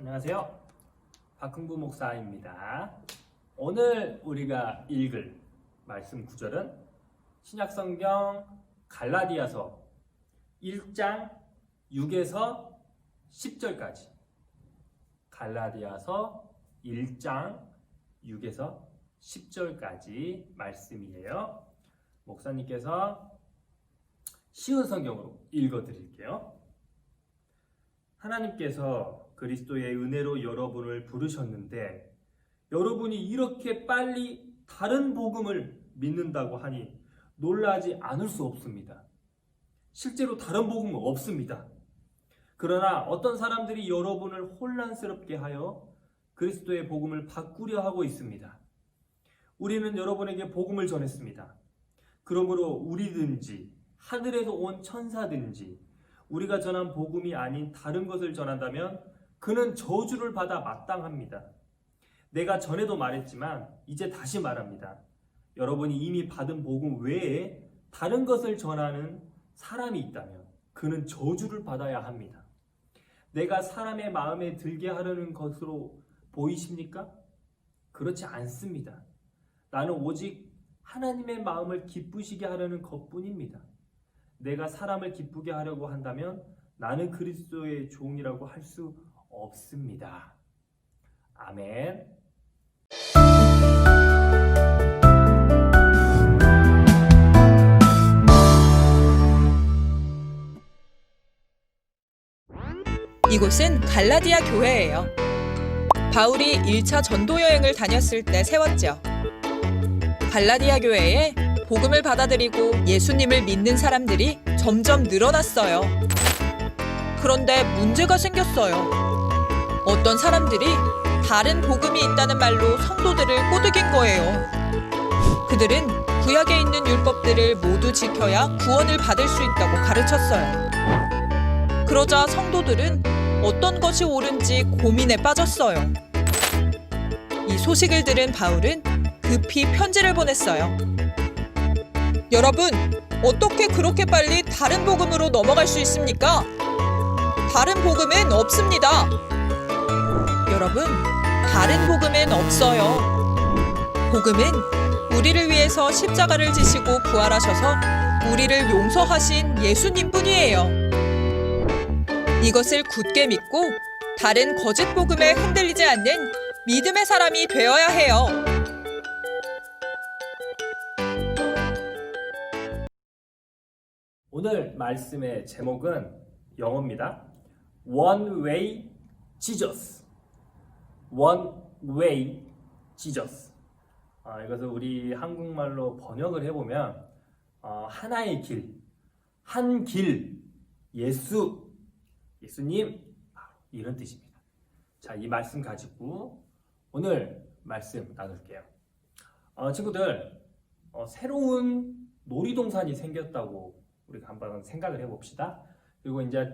안녕하세요. 박흥부 목사입니다. 오늘 우리가 읽을 말씀 구절은 신약성경 갈라디아서 1장 6에서 10절까지 갈라디아서 1장 6에서 10절까지 말씀이에요. 목사님께서 쉬운 성경으로 읽어드릴게요. 하나님께서 그리스도의 은혜로 여러분을 부르셨는데 여러분이 이렇게 빨리 다른 복음을 믿는다고 하니 놀라지 않을 수 없습니다. 실제로 다른 복음은 없습니다. 그러나 어떤 사람들이 여러분을 혼란스럽게 하여 그리스도의 복음을 바꾸려 하고 있습니다. 우리는 여러분에게 복음을 전했습니다. 그러므로 우리든지 하늘에서 온 천사든지 우리가 전한 복음이 아닌 다른 것을 전한다면 그는 저주를 받아 마땅합니다. 내가 전에도 말했지만 이제 다시 말합니다. 여러분이 이미 받은 복음 외에 다른 것을 전하는 사람이 있다면 그는 저주를 받아야 합니다. 내가 사람의 마음에 들게 하려는 것으로 보이십니까? 그렇지 않습니다. 나는 오직 하나님의 마음을 기쁘시게 하려는 것뿐입니다. 내가 사람을 기쁘게 하려고 한다면 나는 그리스도의 종이라고 할 수 없습니다. 아멘. 이곳은 갈라디아 교회예요. 바울이 1차 전도 여행을 다녔을 때 세웠죠. 갈라디아 교회에 복음을 받아들이고 예수님을 믿는 사람들이 점점 늘어났어요. 그런데 문제가 생겼어요. 어떤 사람들이 다른 복음이 있다는 말로 성도들을 꼬드긴 거예요. 그들은 구약에 있는 율법들을 모두 지켜야 구원을 받을 수 있다고 가르쳤어요. 그러자 성도들은 어떤 것이 옳은지 고민에 빠졌어요. 이 소식을 들은 바울은 급히 편지를 보냈어요. 여러분, 어떻게 그렇게 빨리 다른 복음으로 넘어갈 수 있습니까? 다른 복음은 없습니다. 여러분, 다른 복음은 없어요. 복음은 우리를 위해서 십자가를 지시고 부활하셔서 우리를 용서하신 예수님뿐이에요. 이것을 굳게 믿고 다른 거짓 복음에 흔들리지 않는 믿음의 사람이 되어야 해요. 오늘 말씀의 제목은 영어입니다. One Way Jesus. One Way Jesus. 이것을 우리 한국말로 번역을 해보면 하나의 길, 한 길, 예수님 이런 뜻입니다. 자, 이 말씀 가지고 오늘 말씀 나눌게요. 친구들, 새로운 놀이동산이 생겼다고 우리가 한번 생각을 해봅시다. 그리고 이제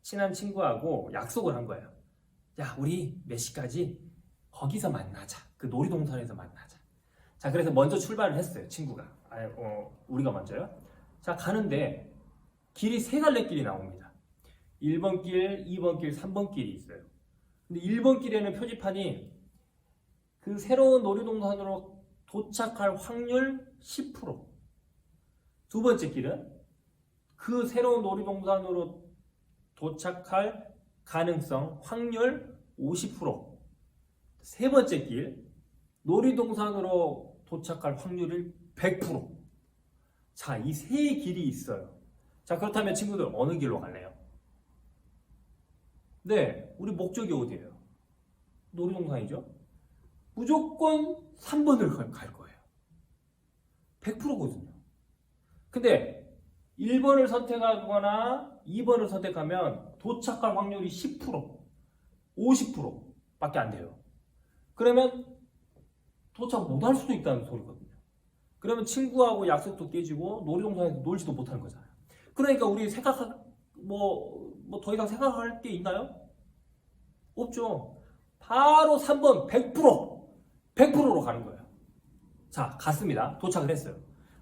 친한 친구하고 약속을 한 거예요. 야, 우리 몇 시까지 거기서 만나자. 그 놀이동산에서 만나자. 자, 그래서 먼저 출발을 했어요. 친구가. 우리가 먼저요. 자, 가는데 길이 세 갈래 길이 나옵니다. 1번 길, 2번 길, 3번 길이 있어요. 근데 1번 길에는 표지판이 그 새로운 놀이동산으로 도착할 확률 10%. 두 번째 길은 그 새로운 놀이동산으로 도착할 가능성 확률 50%. 세 번째 길, 놀이동산으로 도착할 확률이 100%. 자, 이 세 길이 있어요. 자, 그렇다면 친구들 어느 길로 갈래요? 네, 우리 목적이 어디예요? 놀이동산이죠? 무조건 3번을 갈 거예요. 100%거든요. 근데 1번을 선택하거나 2번을 선택하면 도착할 확률이 10%, 50%밖에 안 돼요. 그러면 도착 못할 수도 있다는 소리거든요. 그러면 친구하고 약속도 깨지고 놀이동산에서 놀지도 못하는 거잖아요. 그러니까 우리 더 이상 생각할 게 있나요? 없죠. 바로 3번 100%로 가는 거예요. 자, 갔습니다. 도착을 했어요.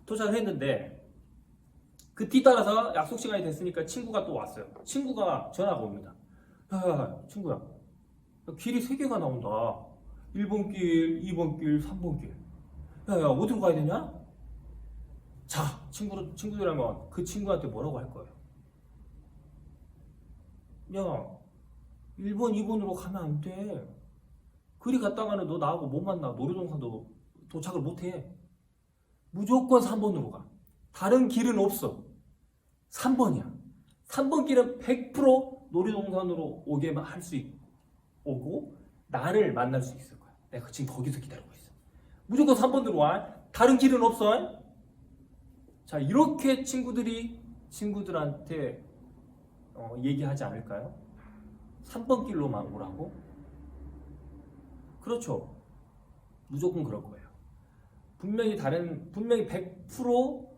도착을 했는데 그 뒤따라서 약속 시간이 됐으니까 친구가 또 왔어요. 친구가 전화가 옵니다. 야, 친구야, 길이 3개가 나온다. 1번 길, 2번 길, 3번 길. 야, 어디로 가야 되냐? 자, 친구들이라면 그 친구한테 뭐라고 할 거예요? 야, 1번, 2번으로 가면 안 돼. 그리 갔다가는 너 나하고 못 만나. 놀이동산도 도착을 못 해. 무조건 3번으로 가. 다른 길은 없어. 3번이야. 3번 길은 100% 놀이동산으로 오게만 할 수 오고 나를 만날 수 있을 거야. 내가 지금 거기서 기다리고 있어. 무조건 3번으로 와. 다른 길은 없어. 자, 이렇게 친구들이 친구들한테 얘기하지 않을까요? 3번 길로만 오라고? 그렇죠. 무조건 그럴 거예요. 분명히 100%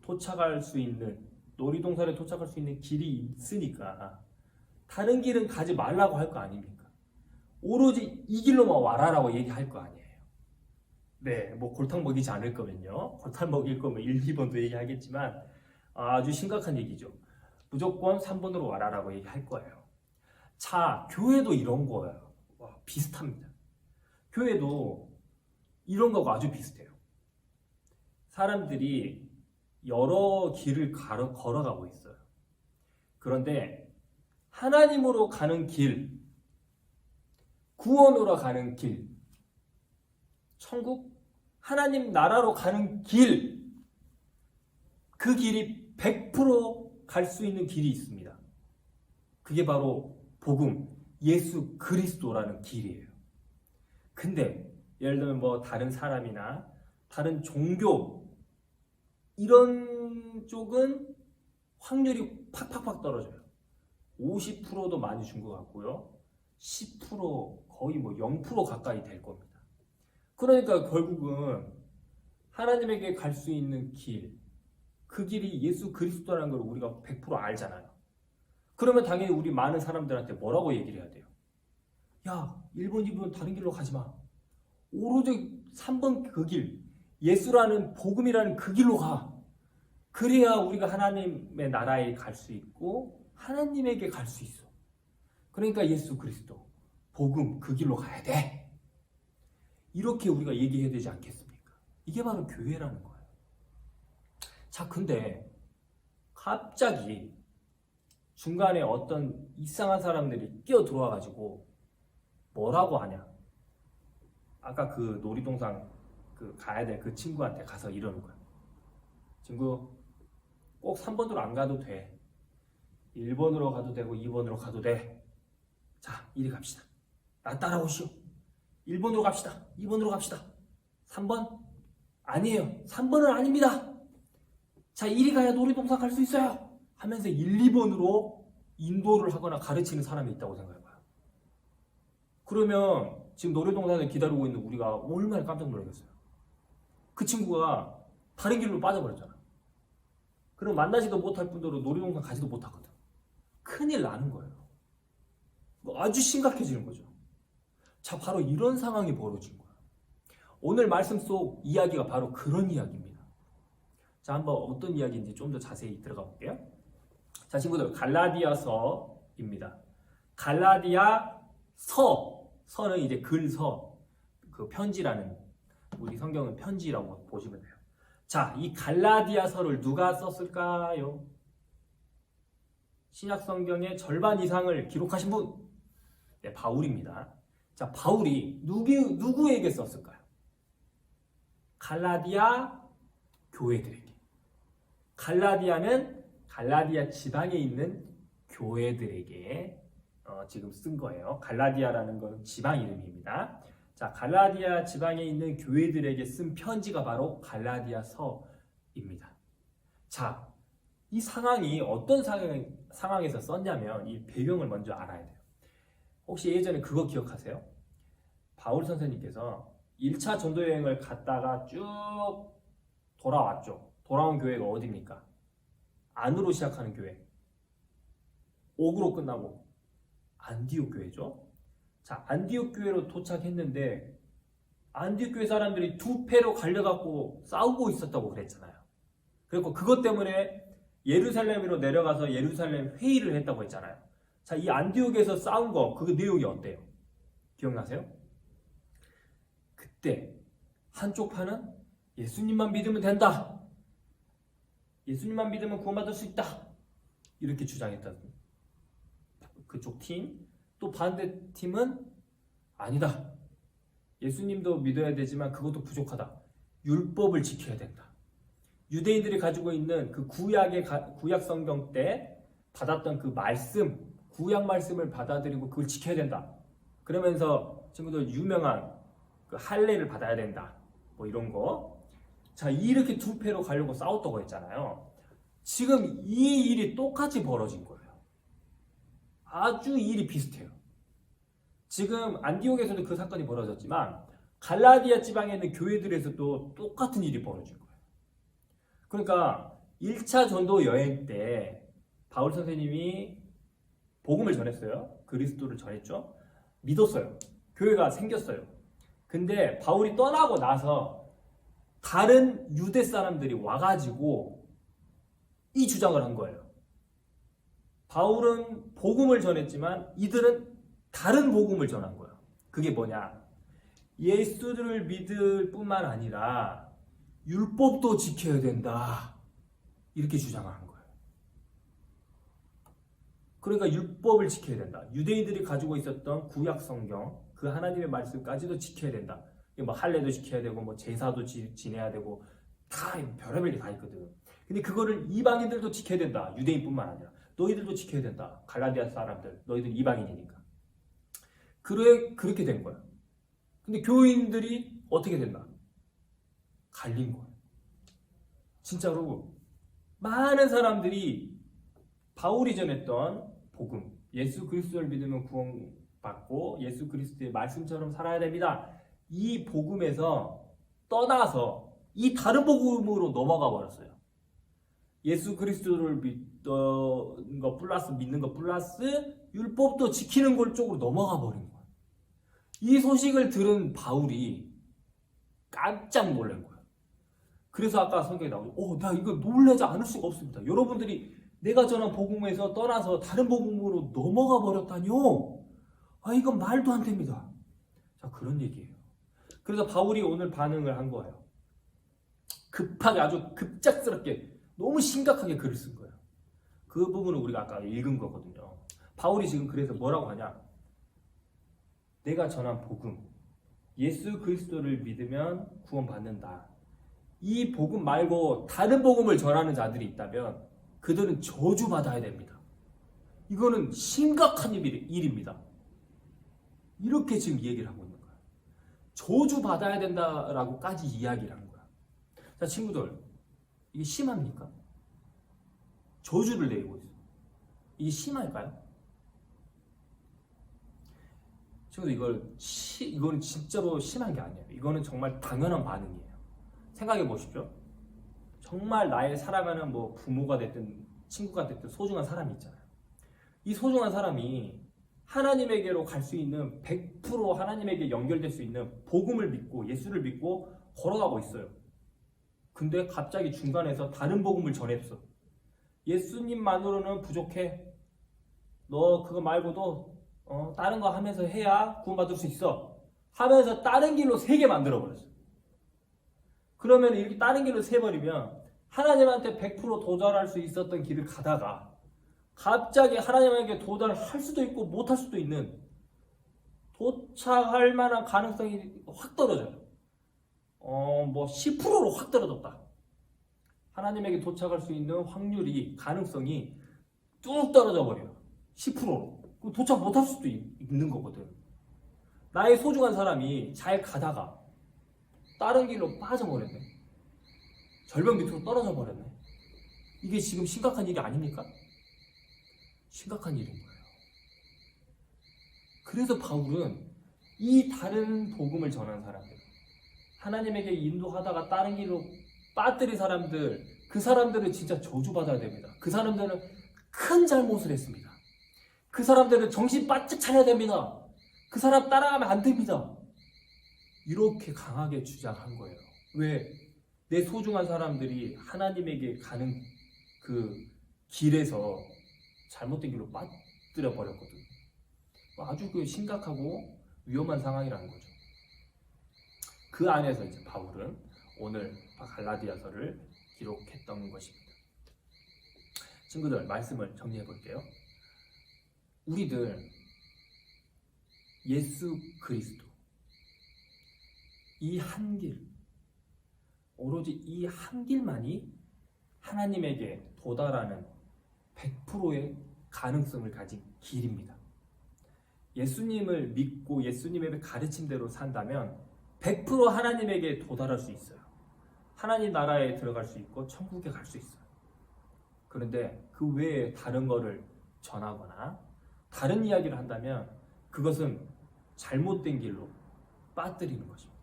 도착할 수 있는, 놀이동산에 도착할 수 있는 길이 있으니까 다른 길은 가지 말라고 할 거 아닙니까? 오로지 이 길로만 와라라고 얘기할 거 아니에요. 네, 뭐 골탕 먹이지 않을 거면요. 골탕 먹일 거면 1, 2번도 얘기하겠지만 아주 심각한 얘기죠. 무조건 3번으로 와라라고 얘기할 거예요. 자, 교회도 이런 거예요. 비슷합니다. 교회도 이런 거가 아주 비슷해요. 사람들이 여러 길을 걸어가고 있어요. 그런데 하나님으로 가는 길, 구원으로 가는 길, 천국, 하나님 나라로 가는 길, 그 길이 100% 갈 수 있는 길이 있습니다. 그게 바로 복음, 예수 그리스도라는 길이에요. 근데 예를 들면 뭐 다른 사람이나 다른 종교 이런 쪽은 확률이 팍팍팍 떨어져요. 50%도 많이 준 것 같고요. 10% 거의 뭐 0% 가까이 될 겁니다. 그러니까 결국은 하나님에게 갈 수 있는 길, 그 길이 예수 그리스도라는 걸 우리가 100% 알잖아요. 그러면 당연히 우리 많은 사람들한테 뭐라고 얘기를 해야 돼요? 야, 1번, 2번 다른 길로 가지 마. 오로지 3번 그 길, 예수라는 복음이라는 그 길로 가. 그래야 우리가 하나님의 나라에 갈 수 있고 하나님에게 갈 수 있어. 그러니까 예수 그리스도, 복음 그 길로 가야 돼. 이렇게 우리가 얘기해야 되지 않겠습니까? 이게 바로 교회라는 거예요. 자, 근데 갑자기 중간에 어떤 이상한 사람들이 끼어 들어와가지고 뭐라고 하냐? 아까 그 놀이동산 가야 될 그 친구한테 가서 이러는 거야. 친구, 꼭 3번으로 안 가도 돼. 1번으로 가도 되고 2번으로 가도 돼. 자, 이리 갑시다. 나 따라오시오. 1번으로 갑시다. 2번으로 갑시다. 3번? 아니에요. 3번은 아닙니다. 자, 이리 가야 놀이동산 갈 수 있어요. 하면서 1, 2번으로 인도를 하거나 가르치는 사람이 있다고 생각해봐요. 그러면 지금 놀이동산에 기다리고 있는 우리가 얼마나 깜짝 놀라겠어요. 그 친구가 다른 길로 빠져버렸잖아. 그럼 만나지도 못할 뿐더러 놀이동산 가지도 못하거든. 큰일 나는 거예요. 아주 심각해지는 거죠. 자, 바로 이런 상황이 벌어진 거예요. 오늘 말씀 속 이야기가 바로 그런 이야기입니다. 자, 한번 어떤 이야기인지 좀 더 자세히 들어가 볼게요. 자, 친구들, 갈라디아서입니다. 갈라디아서는 이제 글서, 그 편지라는, 우리 성경은 편지라고 보시면 돼요. 자, 이 갈라디아서를 누가 썼을까요? 신약 성경의 절반 이상을 기록하신 분, 네, 바울입니다. 자, 바울이 누구에게 썼을까요? 갈라디아 교회들에게. 갈라디아는 갈라디아 지방에 있는 교회들에게 지금 쓴 거예요. 갈라디아라는 건 지방 이름입니다. 자, 갈라디아 지방에 있는 교회들에게 쓴 편지가 바로 갈라디아서입니다. 자, 이 상황이 어떤 상황에서 썼냐면 이 배경을 먼저 알아야 돼요. 혹시 예전에 그거 기억하세요? 바울 선생님께서 1차 전도여행을 갔다가 쭉 돌아왔죠. 돌아온 교회가 어디입니까? 안으로 시작하는 교회. 옥으로 끝나고 안디옥 교회죠. 자, 안디옥 교회로 도착했는데 안디옥 교회 사람들이 두 패로 갈려갖고 싸우고 있었다고 그랬잖아요. 그리고 그것 때문에 예루살렘으로 내려가서 예루살렘 회의를 했다고 했잖아요. 자, 이 안디옥에서 싸운 거, 그 내용이 어때요? 기억나세요? 그때 한쪽 파는 예수님만 믿으면 된다. 예수님만 믿으면 구원받을 수 있다. 이렇게 주장했던 그쪽 팀. 또 반대 팀은 아니다. 예수님도 믿어야 되지만 그것도 부족하다. 율법을 지켜야 된다. 유대인들이 가지고 있는 그 구약 성경 때 받았던 그 말씀, 구약 말씀을 받아들이고 그걸 지켜야 된다. 그러면서 친구들 유명한 그 할례를 받아야 된다. 뭐 이런 거. 자, 이렇게 두 패로 가려고 싸웠다고 했잖아요. 지금 이 일이 똑같이 벌어진 거예요. 아주 일이 비슷해요. 지금 안디옥에서도 그 사건이 벌어졌지만 갈라디아 지방에 있는 교회들에서도 똑같은 일이 벌어진 거예요. 그러니까 1차 전도 여행 때 바울 선생님이 복음을 전했어요. 그리스도를 전했죠. 믿었어요. 교회가 생겼어요. 근데 바울이 떠나고 나서 다른 유대 사람들이 와가지고 이 주장을 한 거예요. 바울은 복음을 전했지만 이들은 다른 복음을 전한 거예요. 그게 뭐냐? 예수를 믿을 뿐만 아니라 율법도 지켜야 된다. 이렇게 주장을 한 거예요. 그러니까 율법을 지켜야 된다. 유대인들이 가지고 있었던 구약 성경, 그 하나님의 말씀까지도 지켜야 된다. 뭐 할례도 지켜야 되고, 뭐 제사도 지내야 되고, 다 별의별 게 다 있거든. 근데 그거를 이방인들도 지켜야 된다. 유대인뿐만 아니라 너희들도 지켜야 된다. 갈라디아 사람들, 너희들 이방인이니까. 그렇게 된 거야. 근데 교인들이 어떻게 된다? 갈린 거야. 진짜로 많은 사람들이 바울이 전했던 복음, 예수 그리스도를 믿으면 구원받고 예수 그리스도의 말씀처럼 살아야 됩니다. 이 복음에서 떠나서 이 다른 복음으로 넘어가 버렸어요. 예수 그리스도를 믿는 거 플러스 율법도 지키는 걸 쪽으로 넘어가 버린 거예요. 이 소식을 들은 바울이 깜짝 놀란 거예요. 그래서 아까 성경에 나오죠. 나 이거 놀라지 않을 수가 없습니다. 여러분들이 내가 전한 복음에서 떠나서 다른 복음으로 넘어가 버렸다니요? 이건 말도 안 됩니다. 자, 그런 얘기예요. 그래서 바울이 오늘 반응을 한 거예요. 급하게 아주 급작스럽게 너무 심각하게 글을 쓴 거예요. 그 부분은 우리가 아까 읽은 거거든요. 바울이 지금 그래서 뭐라고 하냐? 내가 전한 복음, 예수 그리스도를 믿으면 구원받는다. 이 복음 말고 다른 복음을 전하는 자들이 있다면 그들은 저주받아야 됩니다. 이거는 심각한 일입니다. 이렇게 지금 얘기를 하고 있는 거야. 저주받아야 된다라고까지 이야기를 하는 거야. 자, 친구들, 이게 심합니까? 저주를 내리고 있어요. 이게 심할까요? 친구들, 이거는 진짜로 심한 게 아니에요. 이거는 정말 당연한 반응이에요. 생각해 보십시오. 정말 나의 사랑하는 뭐 부모가 됐든 친구가 됐든 소중한 사람이 있잖아요. 이 소중한 사람이 하나님에게로 갈 수 있는 100% 하나님에게 연결될 수 있는 복음을 믿고 예수를 믿고 걸어가고 있어요. 근데 갑자기 중간에서 다른 복음을 전했어. 예수님만으로는 부족해. 너 그거 말고도 다른 거 하면서 해야 구원받을 수 있어. 하면서 다른 길로 세게 만들어버렸어. 그러면 이렇게 다른 길로 세버리면 하나님한테 100% 도달할 수 있었던 길을 가다가 갑자기 하나님에게 도달할 수도 있고 못할 수도 있는 도착할 만한 가능성이 확 떨어져요. 뭐 10%로 확 떨어졌다. 하나님에게 도착할 수 있는 확률이 가능성이 뚝 떨어져 버려요. 10%로. 도착 못할 수도 있는 거거든. 나의 소중한 사람이 잘 가다가 다른 길로 빠져버렸네. 절벽 밑으로 떨어져 버렸네. 이게 지금 심각한 일이 아닙니까? 심각한 일인 거예요. 그래서 바울은 이 다른 복음을 전한 사람들, 하나님에게 인도하다가 다른 길로 빠뜨린 사람들, 그 사람들은 진짜 저주받아야 됩니다. 그 사람들은 큰 잘못을 했습니다. 그 사람들은 정신 바짝 차려야 됩니다. 그 사람 따라가면 안 됩니다. 이렇게 강하게 주장한 거예요. 왜? 내 소중한 사람들이 하나님에게 가는 그 길에서 잘못된 길로 빠뜨려 버렸거든요. 아주 심각하고 위험한 상황이라는 거죠. 그 안에서 이제 바울은 오늘 갈라디아서를 기록했던 것입니다. 친구들, 말씀을 정리해 볼게요. 우리들 예수 그리스도 이 한 길, 오로지 이 한 길만이 하나님에게 도달하는 100%의 가능성을 가진 길입니다. 예수님을 믿고 예수님의 가르침대로 산다면 100% 하나님에게 도달할 수 있어요. 하나님 나라에 들어갈 수 있고 천국에 갈 수 있어요. 그런데 그 외에 다른 거를 전하거나 다른 이야기를 한다면 그것은 잘못된 길로 빠뜨리는 것입니다.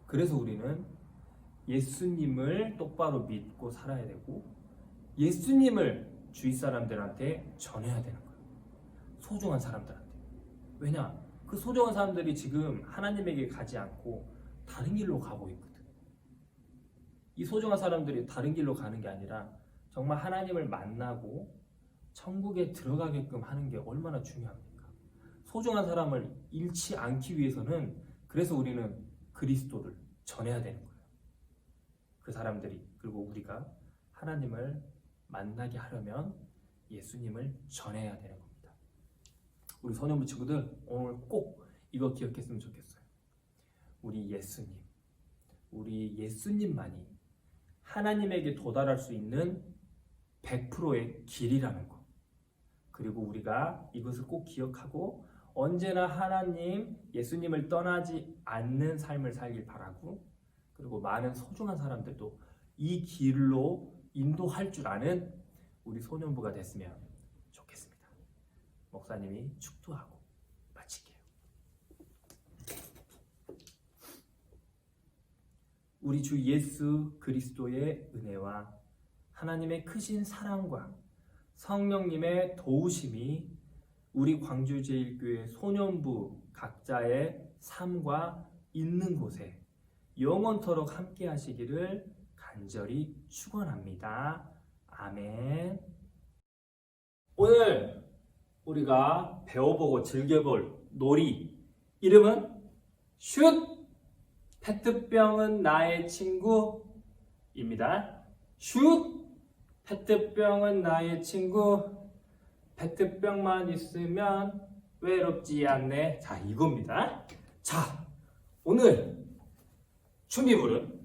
그래서 우리는 예수님을 똑바로 믿고 살아야 되고 예수님을 주위 사람들한테 전해야 되는 거예요. 소중한 사람들한테. 왜냐? 그 소중한 사람들이 지금 하나님에게 가지 않고 다른 길로 가고 있거든. 이 소중한 사람들이 다른 길로 가는 게 아니라 정말 하나님을 만나고 천국에 들어가게끔 하는 게 얼마나 중요합니까? 소중한 사람을 잃지 않기 위해서는 그래서 우리는 그리스도를 전해야 되는 거예요. 그 사람들이, 그리고 우리가 하나님을 만나게 하려면 예수님을 전해야 되는 겁니다. 우리 소년부 친구들 오늘 꼭 이거 기억했으면 좋겠어요. 우리 예수님만이 하나님에게 도달할 수 있는 100%의 길이라는 거. 그리고 우리가 이것을 꼭 기억하고 언제나 하나님, 예수님을 떠나지 않는 삶을 살길 바라고, 그리고 많은 소중한 사람들도 이 길로 인도할 줄 아는 우리 소년부가 됐으면 좋겠습니다. 목사님이 축도하고 마칠게요. 우리 주 예수 그리스도의 은혜와 하나님의 크신 사랑과 성령님의 도우심이 우리 광주제일교회 소년부 각자의 삶과 있는 곳에 영원토록 함께 하시기를 간절히 축원합니다. 아멘. 오늘 우리가 배워보고 즐겨볼 놀이 이름은 슛! 페트병은 나의 친구입니다. 슛! 페트병은 나의 친구. 페트병만 있으면 외롭지 않네. 자, 이겁니다. 자, 오늘 준비물은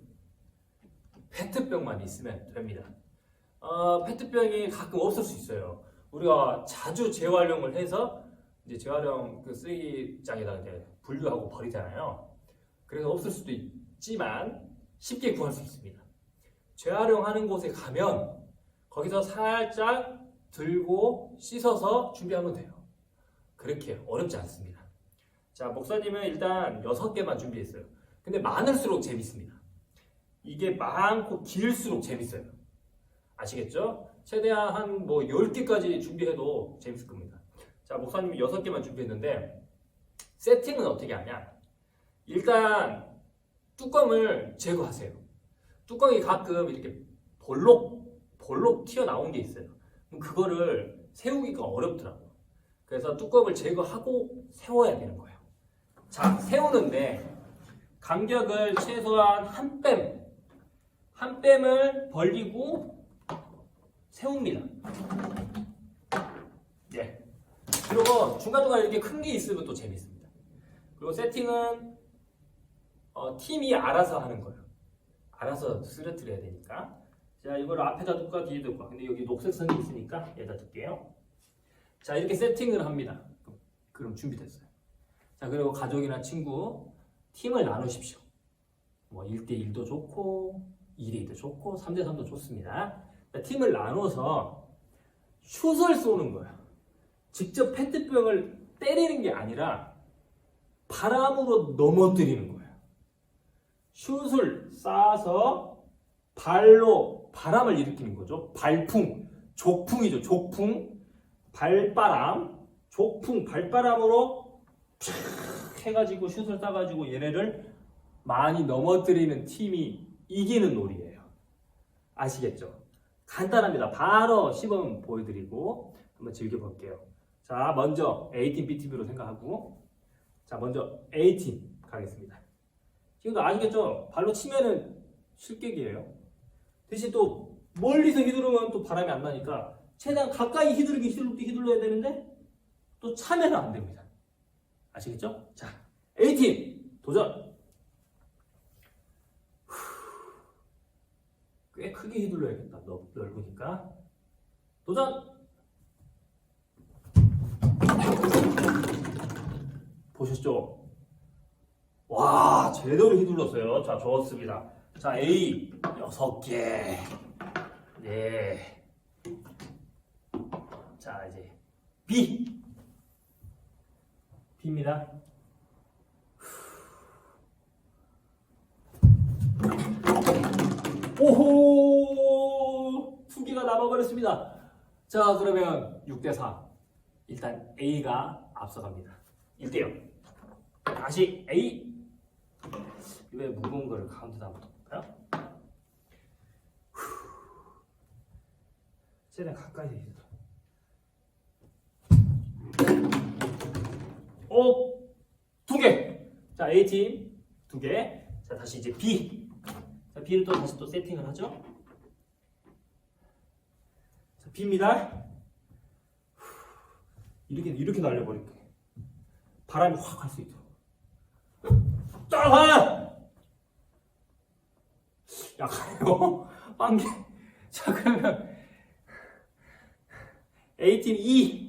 페트병만 있으면 됩니다. 페트병이 가끔 없을 수 있어요. 우리가 자주 재활용을 해서 이제 재활용 그 쓰레기장에다 이제 분류하고 버리잖아요. 그래서 없을 수도 있지만 쉽게 구할 수 있습니다. 재활용하는 곳에 가면 거기서 살짝 들고 씻어서 준비하면 돼요. 그렇게 어렵지 않습니다. 자, 목사님은 일단 6개만 준비했어요. 근데 많을수록 재밌습니다. 이게 많고 길수록 재밌어요. 아시겠죠? 최대한 한 10개까지 준비해도 재밌을 겁니다. 자, 목사님이 6개만 준비했는데 세팅은 어떻게 하냐? 일단 뚜껑을 제거하세요. 뚜껑이 가끔 이렇게 볼록 튀어나온 게 있어요. 그럼 그거를 세우기가 어렵더라고요. 그래서 뚜껑을 제거하고 세워야 되는 거예요. 자, 세우는데 간격을 최소한 한 뺨을 벌리고 세웁니다. 네. 그리고 중간중간 이렇게 큰 게 있으면 또 재밌습니다. 그리고 세팅은 팀이 알아서 하는 거예요. 알아서 쓰러뜨려야 되니까. 자, 이걸 앞에다 둘까 뒤에 둘까. 근데 여기 녹색 선이 있으니까 여기다 둘게요. 자, 이렇게 세팅을 합니다. 그럼 준비됐어요. 자, 그리고 가족이나 친구 팀을 나누십시오. 뭐 1대1도 좋고 2대2도 좋고 3대3도 좋습니다. 자, 팀을 나눠서 슛을 쏘는 거예요. 직접 페트병을 때리는 게 아니라 바람으로 넘어뜨리는 거예요. 슛을 쏴서 발로 바람을 일으키는 거죠. 발풍, 족풍이죠. 족풍, 발바람, 족풍, 발바람으로 쫙 해가지고 슛을 쏴가지고 얘네를 많이 넘어뜨리는 팀이 이기는 놀이에요. 아시겠죠? 간단합니다. 바로 시범 보여드리고 한번 즐겨볼게요. 자, 먼저 A팀, B팀으로 생각하고 자, 먼저 A팀 가겠습니다. 지금도 아시겠죠? 발로 치면은 실격이에요. 대신 또 멀리서 휘두르면 또 바람이 안 나니까 최대한 가까이 휘둘러야 되는데 또 차면 안 됩니다. 아시겠죠? 자, A팀 도전! 꽤 크게 휘둘러야겠다. 넓으니까. 도전! 보셨죠? 와, 제대로 휘둘렀어요. 자, 좋습니다. 자, A 6개. 네. 자, 이제 B. B입니다. 오호! 2개가 남아버렸습니다. 자, 그러면 6대4. 일단 A가 앞서갑니다. 1대0. 다시 A. 왜 무거운 거를 가운데다 한번 볼까요? 최대한 가까이 해주세요. 오! 2개! 자, A팀 2개. 자, 다시 이제 B. 자, B를 또 다시 또 세팅을 하죠. 자, B입니다. 이렇게 날려버릴게. 바람이 확 갈 수 있도록. 따라가! 약하네요. 빵개. 자, 그러면 A팀 2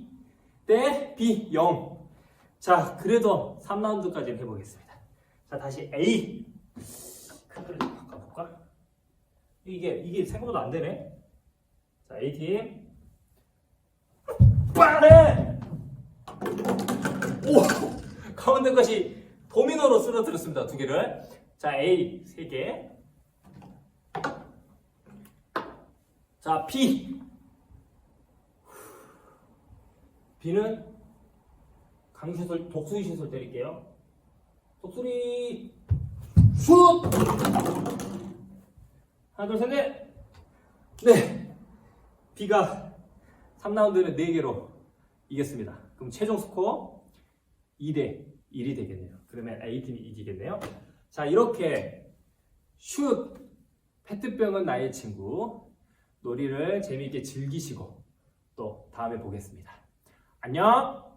대 B 0. 자, 그래도 3라운드까지는 해보겠습니다. 자, 다시 A. 큰 거를 좀 바꿔볼까? 이게 생각보다 안 되네. 자, A팀. 빠르! 오! 가운데 것이 도미노로 쓰러뜨렸습니다. 2개를. 자, A 3개. 자, B. B는 강시술, 독수리 시술 때릴게요. 독수리 슛! 하나, 둘, 셋, 넷. 네. B가 3라운드는 4개로 이겼습니다. 그럼 최종 스코어 2대 1이 되겠네요. 그러면 A팀이 이기겠네요. 자, 이렇게 슛! 페트병은 나의 친구 놀이를 재미있게 즐기시고 또 다음에 보겠습니다. 안녕!